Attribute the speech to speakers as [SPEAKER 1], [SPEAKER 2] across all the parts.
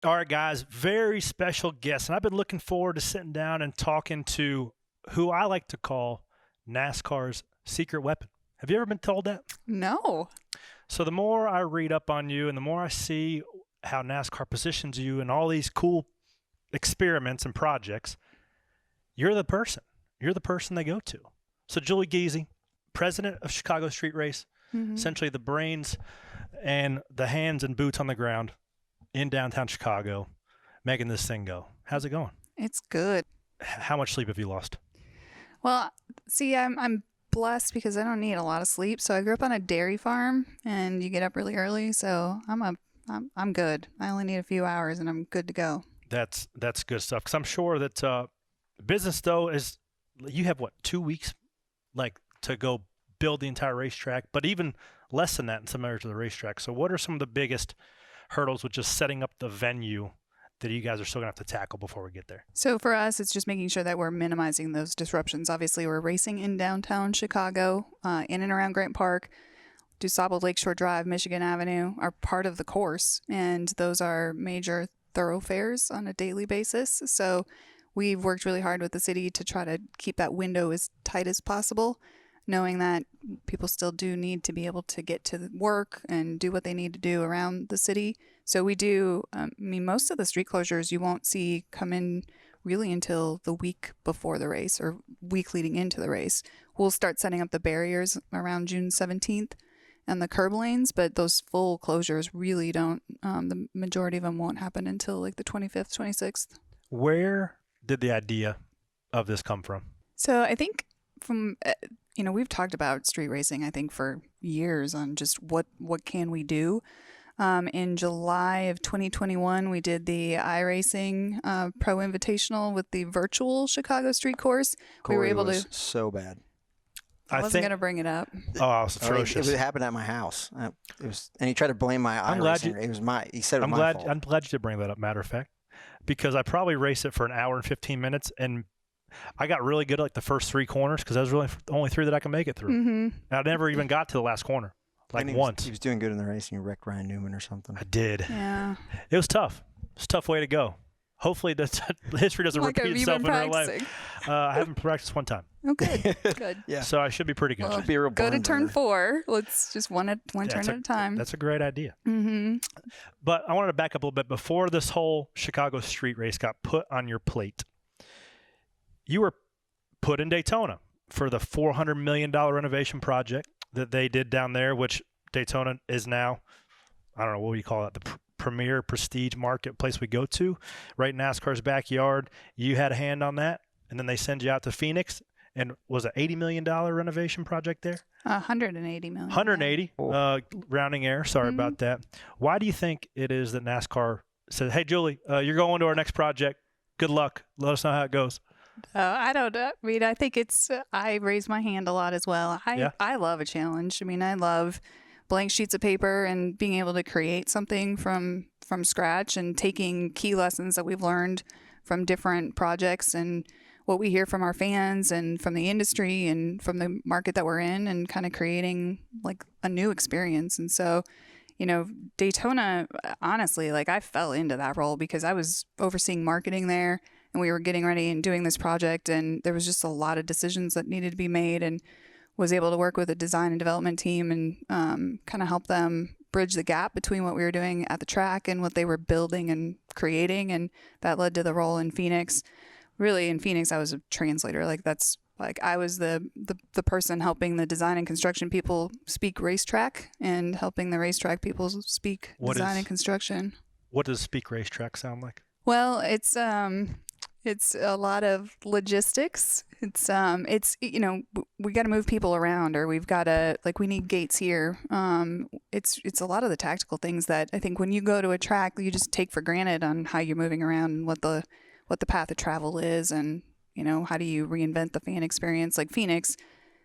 [SPEAKER 1] All right, guys, very special guest. And I've been looking forward to sitting down and talking to who I like to call NASCAR's secret weapon. Have you ever been told that?
[SPEAKER 2] No.
[SPEAKER 1] So the more I read up on you and the more I see how NASCAR positions you in all these cool experiments and projects, you're the person. You're the person they go to. So Julie Giese, president of Chicago Street Race, essentially the brains and the hands and boots on the ground in downtown Chicago, making this thing go. How's it going?
[SPEAKER 2] It's good.
[SPEAKER 1] How much sleep have you lost?
[SPEAKER 2] Well, see, I'm blessed because I don't need a lot of sleep. So I grew up on a dairy farm, and you get up really early. So I'm good. I only need a few hours, and I'm good to go.
[SPEAKER 1] That's good stuff. Because I'm sure that business though is you have 2 weeks, like to go build the entire racetrack, but even less than that in some areas of the racetrack. So what are some of the biggest hurdles with just setting up the venue that you guys are still gonna have to tackle before we get there?
[SPEAKER 2] So for us, it's just making sure that we're minimizing those disruptions. Obviously, we're racing in downtown Chicago, in and around Grant Park. DuSable Lakeshore Drive, Michigan Avenue are part of the course, and those are major thoroughfares on a daily basis. So we've worked really hard with the city to try to keep that window as tight as possible, knowing that people still do need to be able to get to work and do what they need to do around the city. So we do, most of the street closures you won't see come in really until the week before the race or week leading into the race. We'll start setting up the barriers around June 17th and the curb lanes, but those full closures really don't, the majority of them won't happen until like the 25th, 26th.
[SPEAKER 1] Where did the idea of this come from?
[SPEAKER 2] So I think from, we've talked about street racing, I think, for years on just what can we do. In July of 2021, we did the iRacing Pro Invitational with the virtual Chicago Street Course.
[SPEAKER 3] Corey
[SPEAKER 2] we were able
[SPEAKER 3] was
[SPEAKER 2] to.
[SPEAKER 3] so bad.
[SPEAKER 2] I wasn't going to bring it up.
[SPEAKER 1] Oh, it was atrocious.
[SPEAKER 3] It happened at my house. It was, and he tried to blame my iRacing. It was my. He said it was my fault.
[SPEAKER 1] I'm glad you did bring that up. Matter of fact, because I probably raced it for an hour and 15 minutes, and I got really good at like the first 3 corners because that was really the only 3 that I could make it through. And I never even got to the last corner, once.
[SPEAKER 3] He was doing good in the race, and you wrecked Ryan Newman or something.
[SPEAKER 1] I did.
[SPEAKER 2] Yeah.
[SPEAKER 1] It was tough. It's a tough way to go. Hopefully, history doesn't repeat itself in real life. I haven't practiced one time.
[SPEAKER 2] Oh, good. Good.
[SPEAKER 3] Yeah.
[SPEAKER 1] So I should be pretty good.
[SPEAKER 2] Well,
[SPEAKER 3] be a real
[SPEAKER 2] go to
[SPEAKER 3] barn
[SPEAKER 2] turn
[SPEAKER 3] burner.
[SPEAKER 2] 4. Let's just one turn at a time.
[SPEAKER 1] That's a great idea.
[SPEAKER 2] Mm-hmm.
[SPEAKER 1] But I wanted to back up a little bit. Before this whole Chicago street race got put on your plate, you were put in Daytona for the $400 million renovation project that they did down there, which Daytona is now, I don't know, what do you call it, the premier prestige marketplace we go to, right in NASCAR's backyard. You had a hand on that, and then they send you out to Phoenix, and was it $80 million renovation project there?
[SPEAKER 2] 180 million.
[SPEAKER 1] 180, rounding error. Sorry about that. Why do you think it is that NASCAR said, hey, Julie, you're going to our next project. Good luck. Let us know how it goes.
[SPEAKER 2] I don't know. I mean, I think it's, I raise my hand a lot as well. I love a challenge. I mean, I love blank sheets of paper and being able to create something from scratch and taking key lessons that we've learned from different projects and what we hear from our fans and from the industry and from the market that we're in, and kind of creating like a new experience. And so, Daytona, honestly, like I fell into that role because I was overseeing marketing there, and we were getting ready and doing this project, and there was just a lot of decisions that needed to be made, and was able to work with a design and development team and kind of help them bridge the gap between what we were doing at the track and what they were building and creating. And that led to the role in Phoenix. Really, in Phoenix, I was a translator. I was the person helping the design and construction people speak racetrack and helping the racetrack people speak design and construction.
[SPEAKER 1] What does speak racetrack sound like?
[SPEAKER 2] Well, it's a lot of logistics. It's we got to move people around, or we've got to, we need gates here. It's a lot of the tactical things that I think when you go to a track, you just take for granted on how you're moving around and what the path of travel is, and how do you reinvent the fan experience. Like Phoenix,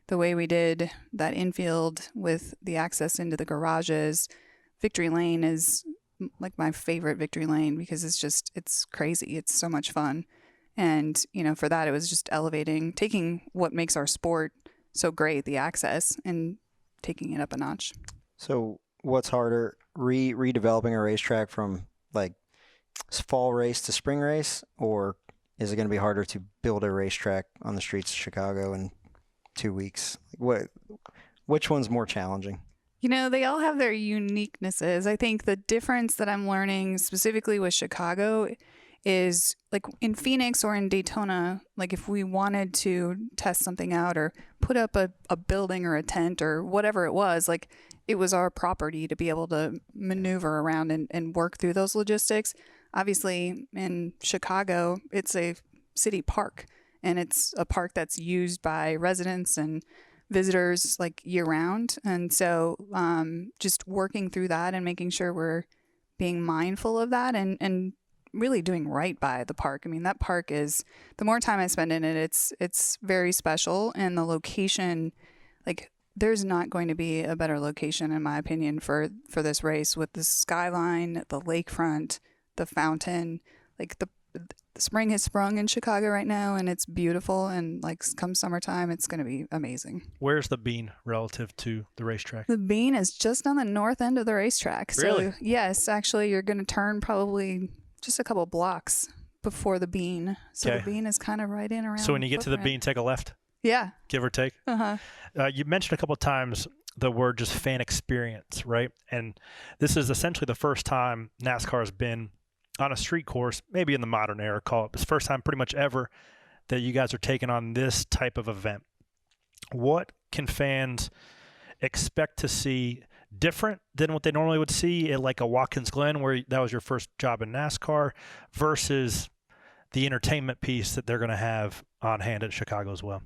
[SPEAKER 2] the way we did that infield with the access into the garages, Victory Lane is like my favorite victory lane because it's crazy. It's so much fun. And, for that, it was just taking what makes our sport so great, the access, and taking it up a notch.
[SPEAKER 3] So what's harder, redeveloping a racetrack from fall race to spring race, or is it going to be harder to build a racetrack on the streets of Chicago in 2 weeks? Which one's more challenging?
[SPEAKER 2] They all have their uniquenesses. I think the difference that I'm learning specifically with Chicago is like in Phoenix or in Daytona, like if we wanted to test something out or put up a building or a tent or whatever it was, like it was our property to be able to maneuver around and work through those logistics. Obviously in Chicago, it's a city park, and it's a park that's used by residents and visitors like year round. And so just working through that and making sure we're being mindful of that and really doing right by the park. I mean, that park is, the more time I spend in it, it's very special. And the location, like there's not going to be a better location in my opinion for this race, with the skyline, the lakefront, the fountain. Like the spring has sprung in Chicago right now, and it's beautiful. And like come summertime, it's going to be amazing.
[SPEAKER 1] Where's the Bean relative to the racetrack?
[SPEAKER 2] The Bean is just on the north end of the racetrack.
[SPEAKER 1] Really?
[SPEAKER 2] So yes, actually, you're going to turn probably just a couple blocks before the Bean. So
[SPEAKER 1] Okay.
[SPEAKER 2] The Bean is kind of right in around.
[SPEAKER 1] So when you get to the Bean, take a left,
[SPEAKER 2] yeah,
[SPEAKER 1] give or take. You mentioned a couple of times the word just fan experience, right? And this is essentially the first time NASCAR has been on a street course, maybe in the modern era, call it. It's the first time pretty much ever that you guys are taking on this type of event. What can fans expect to see different than what they normally would see at like a Watkins Glen, where that was your first job in NASCAR, versus the entertainment piece that they're going to have on hand at Chicago as well?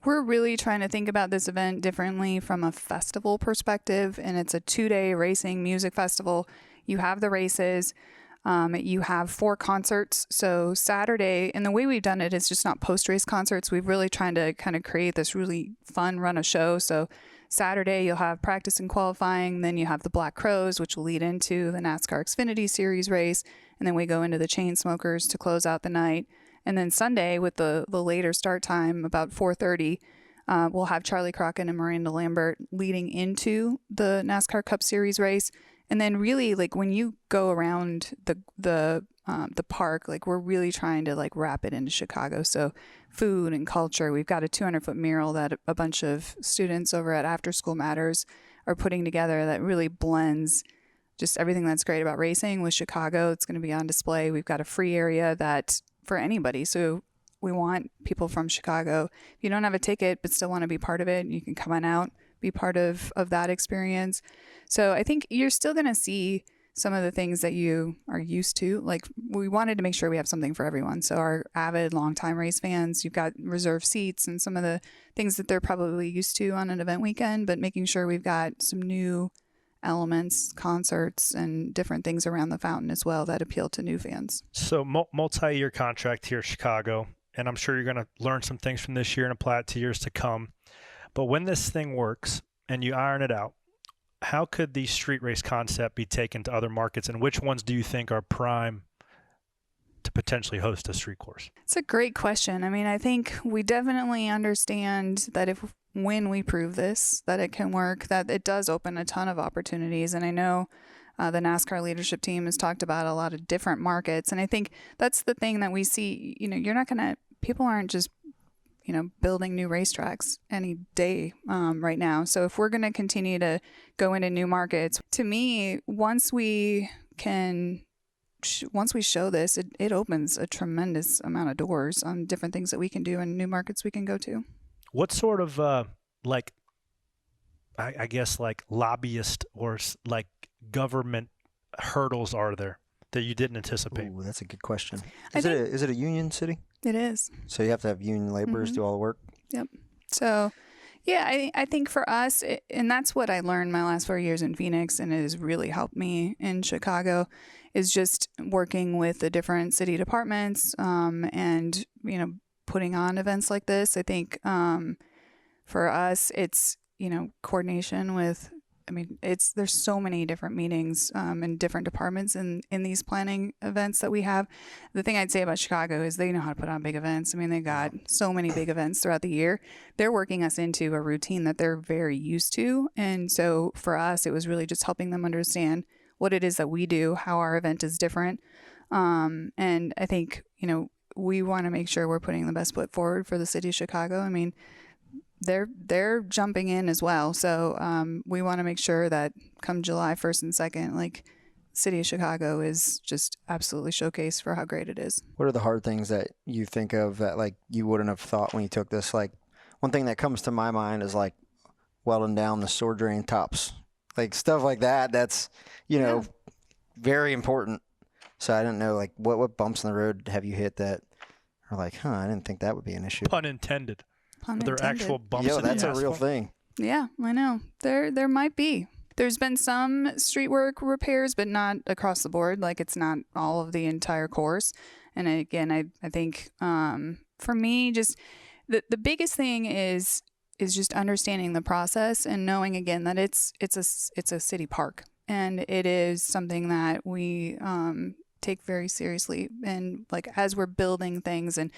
[SPEAKER 2] We're really trying to think about this event differently from a festival perspective, and it's a 2-day racing music festival. You have the races. You have 4 concerts. So Saturday, and the way we've done it is just not post-race concerts. We've really trying to kind of create this really fun run of show. So Saturday, you'll have practice and qualifying. Then you have the Black Crows, which will lead into the NASCAR Xfinity Series race. And then we go into the Chain Smokers to close out the night. And then Sunday, with the later start time, about 4:30, we'll have Charlie Crockett and Miranda Lambert leading into the NASCAR Cup Series race. And then really, like when you go around the park, like we're really trying to like wrap it into Chicago. So food and culture. We've got a 200-foot mural that a bunch of students over at After School Matters are putting together that really blends just everything that's great about racing with Chicago. It's going to be on display. We've got a free area that for anybody. So we want people from Chicago. If you don't have a ticket but still want to be part of it, you can come on out, be part of that experience. So I think you're still going to see some of the things that you are used to. Like we wanted to make sure we have something for everyone. So our avid longtime race fans, you've got reserved seats and some of the things that they're probably used to on an event weekend, but making sure we've got some new elements, concerts, and different things around the fountain as well that appeal to new fans.
[SPEAKER 1] So multi-year contract here at Chicago, and I'm sure you're going to learn some things from this year and apply it to years to come. But when this thing works and you iron it out, how could the street race concept be taken to other markets, and which ones do you think are prime to potentially host a street course?
[SPEAKER 2] It's a great question. I mean, I think we definitely understand that when we prove this, that it can work, that it does open a ton of opportunities. And I know the NASCAR leadership team has talked about a lot of different markets. And I think that's the thing that we see, people aren't just, building new racetracks any day right now. So if we're going to continue to go into new markets, to me, once we show this, it opens a tremendous amount of doors on different things that we can do and new markets we can go to.
[SPEAKER 1] What sort of I guess like lobbyist or like government hurdles are there that you didn't anticipate?
[SPEAKER 3] Ooh, that's a good question. Is it a union city?
[SPEAKER 2] It is.
[SPEAKER 3] So you have to have union laborers do all the work?
[SPEAKER 2] Yep. So, yeah, I think for us, and that's what I learned my last 4 years in Phoenix, and it has really helped me in Chicago, is just working with the different city departments and, putting on events like this. I think for us, it's, coordination with, there's so many different meetings and different departments in these planning events that we have. The thing I'd say about Chicago is they know how to put on big events. They got so many big events throughout the year. They're working us into a routine that they're very used to. And so for us, it was really just helping them understand what it is that we do, how our event is different. And I think, we want to make sure we're putting the best foot forward for the city of Chicago. I mean, they're jumping in as well. So we want to make sure that come July 1st and 2nd, like, city of Chicago is just absolutely showcased for how great it is.
[SPEAKER 3] What are the hard things that you think of that like you wouldn't have thought when you took this? Like one thing that comes to my mind is like welding down the sewer drain tops, like stuff like that. That's, very important. So I didn't know like what bumps in the road have you hit that are like, I didn't think that would be an issue.
[SPEAKER 1] Pun intended. There are actual bumps
[SPEAKER 3] Yo,
[SPEAKER 1] in the
[SPEAKER 3] that's a
[SPEAKER 1] asphalt.
[SPEAKER 3] real thing.
[SPEAKER 2] Yeah, I know. There might be. There's been some street work repairs, but not across the board. Like it's not all of the entire course. And again, I think for me, just the biggest thing is just understanding the process and knowing again that it's a city park and it is something that we take very seriously. And like as we're building things and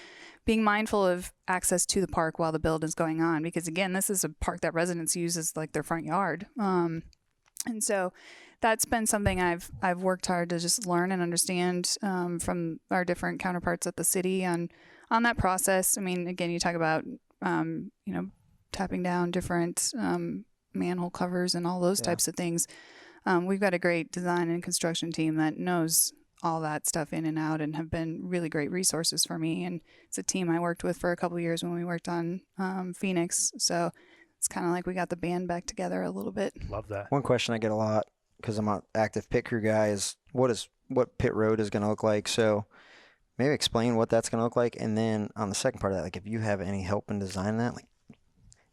[SPEAKER 2] being mindful of access to the park while the build is going on, because again, this is a park that residents use as like their front yard. And so that's been something I've worked hard to just learn and understand from our different counterparts at the city on that process. I mean, again, you talk about, tapping down different manhole covers and all those types of things. We've got a great design and construction team that knows all that stuff in and out and have been really great resources for me. And it's a team I worked with for a couple of years when we worked on Phoenix. So it's kind of like we got the band back together a little bit.
[SPEAKER 1] Love that.
[SPEAKER 3] One question I get a lot because I'm an active pit crew guy is what pit road is going to look like. So maybe explain what that's going to look like. And then on the second part of that, like if you have any help in designing that, like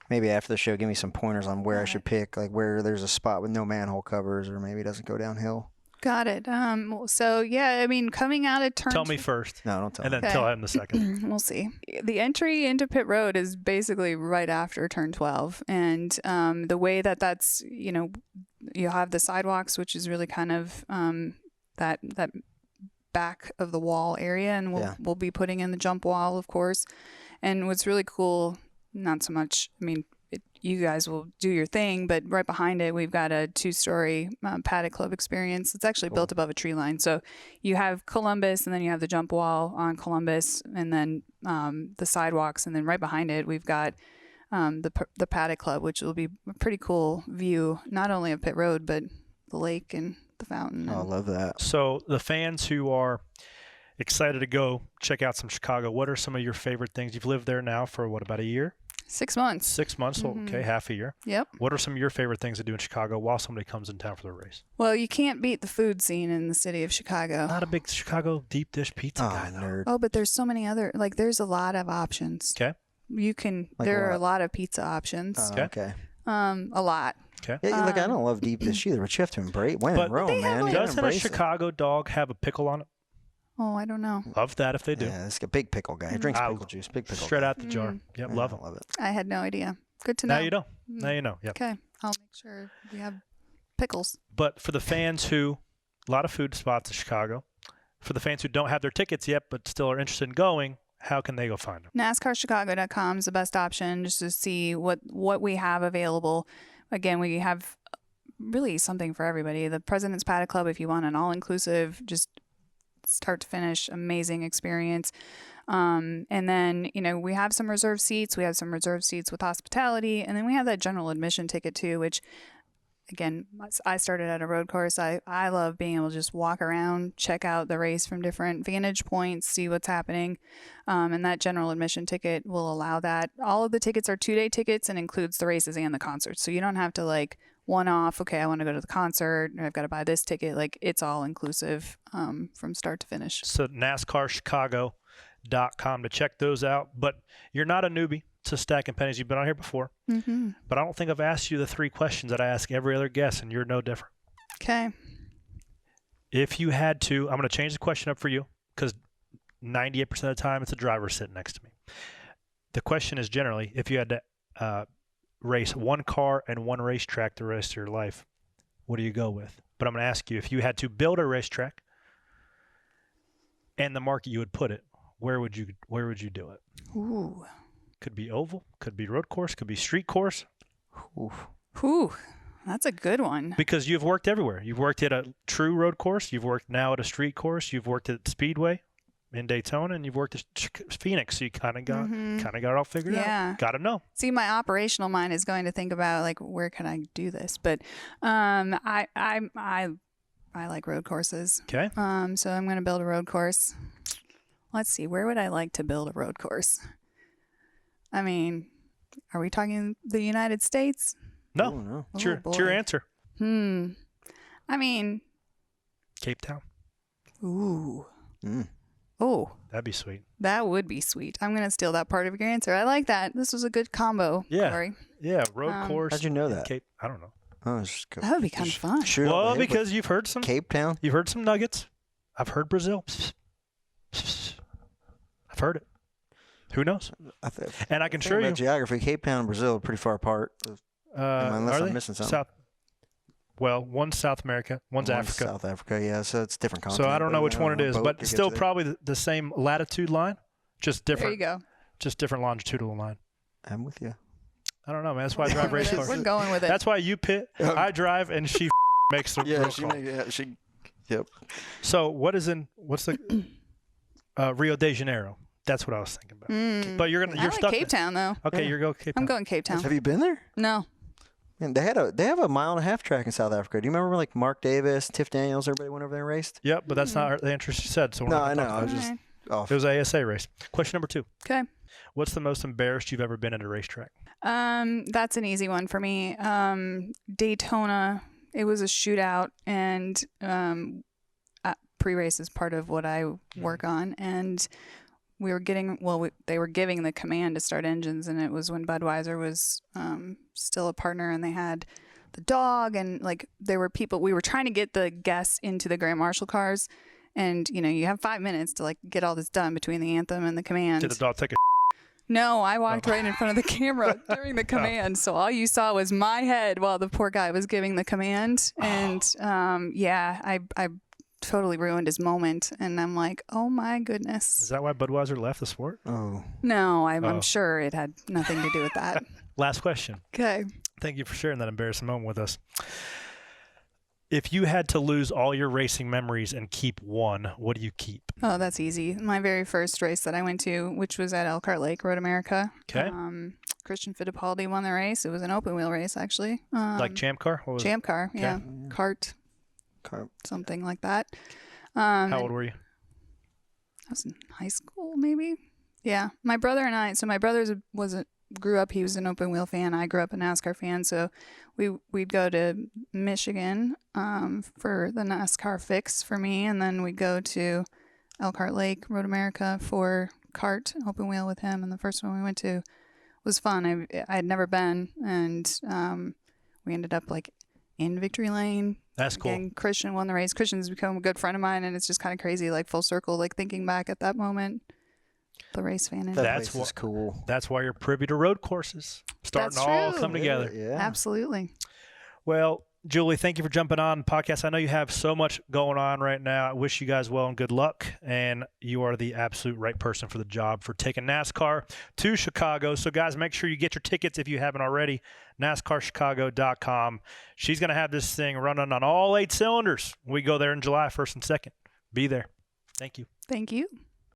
[SPEAKER 3] maybe after the show, give me some pointers on where I should pick, like where there's a spot with no manhole covers or maybe it doesn't go downhill.
[SPEAKER 2] Got it. So yeah, I mean, coming out of turn.
[SPEAKER 1] Tell me first.
[SPEAKER 3] No, don't tell
[SPEAKER 1] me. And then
[SPEAKER 2] Okay.
[SPEAKER 1] tell him the second.
[SPEAKER 2] We'll see. The entry into pit road is basically right after turn 12. And the way that's, you have the sidewalks, which is really kind of that back of the wall area. And we'll be putting in the jump wall, of course. And what's really cool, not so much, I mean, you guys will do your thing, but right behind it, we've got a 2-story paddock club experience. It's actually built above a tree line. So you have Columbus, and then you have the jump wall on Columbus, and then the sidewalks, and then right behind it, we've got the paddock club, which will be a pretty cool view, not only of pit road, but the lake and the fountain.
[SPEAKER 3] Oh, I love that.
[SPEAKER 1] So the fans who are excited to go check out some Chicago, what are some of your favorite things? You've lived there now for about a year?
[SPEAKER 2] 6 months.
[SPEAKER 1] 6 months, okay, half a year.
[SPEAKER 2] Yep.
[SPEAKER 1] What are some of your favorite things to do in Chicago while somebody comes in town for the race?
[SPEAKER 2] Well, you can't beat the food scene in the city of Chicago.
[SPEAKER 1] Not a big Chicago deep dish pizza guy, though.
[SPEAKER 3] Nerd.
[SPEAKER 2] Oh, but there's so many other, like there's a lot of options.
[SPEAKER 1] Okay.
[SPEAKER 2] You can,
[SPEAKER 3] Like
[SPEAKER 2] there are
[SPEAKER 3] what?
[SPEAKER 2] a lot of pizza options.
[SPEAKER 3] Okay.
[SPEAKER 2] A lot.
[SPEAKER 1] Okay.
[SPEAKER 3] Yeah, look, I don't love deep dish either, but you have to embrace when
[SPEAKER 1] But
[SPEAKER 3] in Rome,
[SPEAKER 2] they have,
[SPEAKER 3] man.
[SPEAKER 2] like-
[SPEAKER 3] You gotta
[SPEAKER 1] Doesn't a
[SPEAKER 3] embrace it.
[SPEAKER 1] Chicago dog have a pickle on it?
[SPEAKER 2] Oh, I don't know.
[SPEAKER 1] Love that if they do.
[SPEAKER 3] Yeah, it's a big pickle guy. He drinks
[SPEAKER 1] Ah,
[SPEAKER 3] pickle juice. Big pickle
[SPEAKER 1] Straight
[SPEAKER 3] guy.
[SPEAKER 1] out the jar. Yep,
[SPEAKER 3] Yeah,
[SPEAKER 1] love
[SPEAKER 3] I
[SPEAKER 1] them.
[SPEAKER 3] love it.
[SPEAKER 2] I had no idea. Good to know.
[SPEAKER 1] Now you know. Now you know. Yep.
[SPEAKER 2] Okay. I'll make sure we have pickles.
[SPEAKER 1] But for the fans who, a lot of food spots in Chicago, for the fans who don't have their tickets yet but still are interested in going, how can they go find them?
[SPEAKER 2] NASCARchicago.com is the best option just to see what we have available. Again, we have really something for everybody. The President's Paddock Club, if you want an all-inclusive, just start to finish, amazing experience. And then, we have some reserved seats. We have some reserved seats with hospitality. And then we have that general admission ticket too, which, again, I started at a road course. I love being able to just walk around, check out the race from different vantage points, see what's happening. And that general admission ticket will allow that. All of the tickets are 2-day tickets and includes the races and the concerts. So you don't have to one off, okay, I want to go to the concert, or I've got to buy this ticket. It's all inclusive from start to finish.
[SPEAKER 1] So NASCARchicago.com to check those out. But you're not a newbie to Stacking Pennies. You've been on here before.
[SPEAKER 2] Mm-hmm.
[SPEAKER 1] But I don't think I've asked you the 3 questions that I ask every other guest, and you're no different.
[SPEAKER 2] Okay.
[SPEAKER 1] If you had to, I'm going to change the question up for you because 98% of the time it's a driver sitting next to me. The question is generally, if you had to race one car and one racetrack the rest of your life, what do you go with? But I'm going to ask you, if you had to build a racetrack and the market you would put it, where would you do it?
[SPEAKER 2] Ooh.
[SPEAKER 1] Could be oval, could be road course, could be street course.
[SPEAKER 3] Oof.
[SPEAKER 2] Whew. That's a good one.
[SPEAKER 1] Because you've worked everywhere. You've worked at a true road course. You've worked now at a street course. You've worked at Speedway in Daytona, and you've worked at Phoenix. So you kind of got it all figured out. Got to know.
[SPEAKER 2] See, my operational mind is going to think about like where can I do this, but I like road courses.
[SPEAKER 1] Okay.
[SPEAKER 2] So I'm going to build a road course. Let's see, where would I like to build a road course? I mean, are we talking the United States?
[SPEAKER 1] No.
[SPEAKER 3] Oh, no.
[SPEAKER 1] It's your answer.
[SPEAKER 2] I mean,
[SPEAKER 1] Cape Town.
[SPEAKER 2] ooh.
[SPEAKER 3] Mm.
[SPEAKER 2] Oh,
[SPEAKER 1] That'd be sweet.
[SPEAKER 2] that would be sweet. I'm going to steal that part of your answer. I like that. This was a good combo,
[SPEAKER 1] Yeah.
[SPEAKER 2] Corey.
[SPEAKER 1] Yeah, road course.
[SPEAKER 3] How'd you know that?
[SPEAKER 1] Cape, I don't know.
[SPEAKER 3] Oh, it's just
[SPEAKER 2] That would be kind of fun.
[SPEAKER 3] shoot over
[SPEAKER 1] Well,
[SPEAKER 3] the head with
[SPEAKER 1] because you've heard some
[SPEAKER 3] Cape Town.
[SPEAKER 1] nuggets. I've heard Brazil. I've heard it. Who knows? And I can assure you,
[SPEAKER 3] geography, Cape Town and Brazil are pretty far apart. Unless
[SPEAKER 1] are
[SPEAKER 3] I'm
[SPEAKER 1] they?
[SPEAKER 3] missing something.
[SPEAKER 1] Well, one's South America, one's Africa.
[SPEAKER 3] South Africa, yeah. So it's different
[SPEAKER 1] So
[SPEAKER 3] continent.
[SPEAKER 1] I don't know which one it is, but still
[SPEAKER 3] probably.
[SPEAKER 1] probably the same latitude line, just
[SPEAKER 2] There
[SPEAKER 1] different.
[SPEAKER 2] you go.
[SPEAKER 1] Just different longitudinal line.
[SPEAKER 3] I'm with you.
[SPEAKER 1] I don't know, man. That's why I drive race cars.
[SPEAKER 2] We're going with it.
[SPEAKER 1] That's why you pit, I drive, and she makes the roll call.
[SPEAKER 3] Yep.
[SPEAKER 1] So what's the Rio de Janeiro? That's what I was thinking about. But you're
[SPEAKER 2] I like
[SPEAKER 1] stuck.
[SPEAKER 2] Cape Town though.
[SPEAKER 1] Okay, you're going Cape Town.
[SPEAKER 2] I'm going Cape Town.
[SPEAKER 3] Have you been there?
[SPEAKER 2] No.
[SPEAKER 3] Man, they have a 1.5 mile track in South Africa. Do you remember when, like, Mark Davis, Tiff Daniels, everybody went over there and raced?
[SPEAKER 1] Yep, but that's not the interest you said. So we're
[SPEAKER 3] No,
[SPEAKER 1] not
[SPEAKER 3] I
[SPEAKER 1] gonna
[SPEAKER 3] know.
[SPEAKER 1] talk
[SPEAKER 3] I was
[SPEAKER 1] about
[SPEAKER 3] just
[SPEAKER 2] Alright.
[SPEAKER 3] off.
[SPEAKER 1] it. It was an ASA race. Question number 2.
[SPEAKER 2] Okay.
[SPEAKER 1] What's the most embarrassed you've ever been at a racetrack?
[SPEAKER 2] That's an easy one for me. Daytona. It was a shootout, and pre-race is part of what I work on, and we were getting they were giving the command to start engines, and it was when Budweiser was still a partner, and they had the dog, and like there were people. We were trying to get the guests into the Grand Marshal cars, and you have 5 minutes to like get all this done between the anthem and the command.
[SPEAKER 1] Did the dog take a
[SPEAKER 2] No, I walked right in front of the camera during the command, so all you saw was my head while the poor guy was giving the command, and I totally ruined his moment, and I'm like, oh my goodness.
[SPEAKER 1] Is that why Budweiser left the sport?
[SPEAKER 3] Oh.
[SPEAKER 2] No, I'm sure it had nothing to do with that.
[SPEAKER 1] Last question.
[SPEAKER 2] Okay.
[SPEAKER 1] Thank you for sharing that embarrassing moment with us. If you had to lose all your racing memories and keep one, what do you keep?
[SPEAKER 2] Oh, that's easy. My very first race that I went to, which was at Elkhart Lake, Road America.
[SPEAKER 1] Okay.
[SPEAKER 2] Christian Fittipaldi won the race. It was an open wheel race, actually.
[SPEAKER 1] Like Champ Car? What was
[SPEAKER 2] Champ Car, yeah. Cart, something like that.
[SPEAKER 1] How old were you?
[SPEAKER 2] I was in high school, maybe. Yeah, my brother and I. So my brother grew up. He was an open wheel fan. I grew up a NASCAR fan. So we'd go to Michigan for the NASCAR fix for me, and then we'd go to Elkhart Lake, Road America for kart open wheel with him. And the first one we went to was fun. I had never been, and we ended up like in Victory Lane.
[SPEAKER 1] That's cool.
[SPEAKER 2] And Christian won the race. Christian's become a good friend of mine, and it's just kind of crazy, like full circle, like thinking back at that moment. The race fan.
[SPEAKER 3] That's cool.
[SPEAKER 1] That's why you're privy to road courses. Starting to all come together.
[SPEAKER 3] Yeah.
[SPEAKER 2] Absolutely.
[SPEAKER 1] Well, Julie, thank you for jumping on the podcast. I know you have so much going on right now. I wish you guys well and good luck. And you are the absolute right person for the job for taking NASCAR to Chicago. So, guys, make sure you get your tickets if you haven't already. NASCARchicago.com. She's going to have this thing running on all 8 cylinders. We go there in July 1st and 2nd. Be there. Thank you.
[SPEAKER 2] Thank you.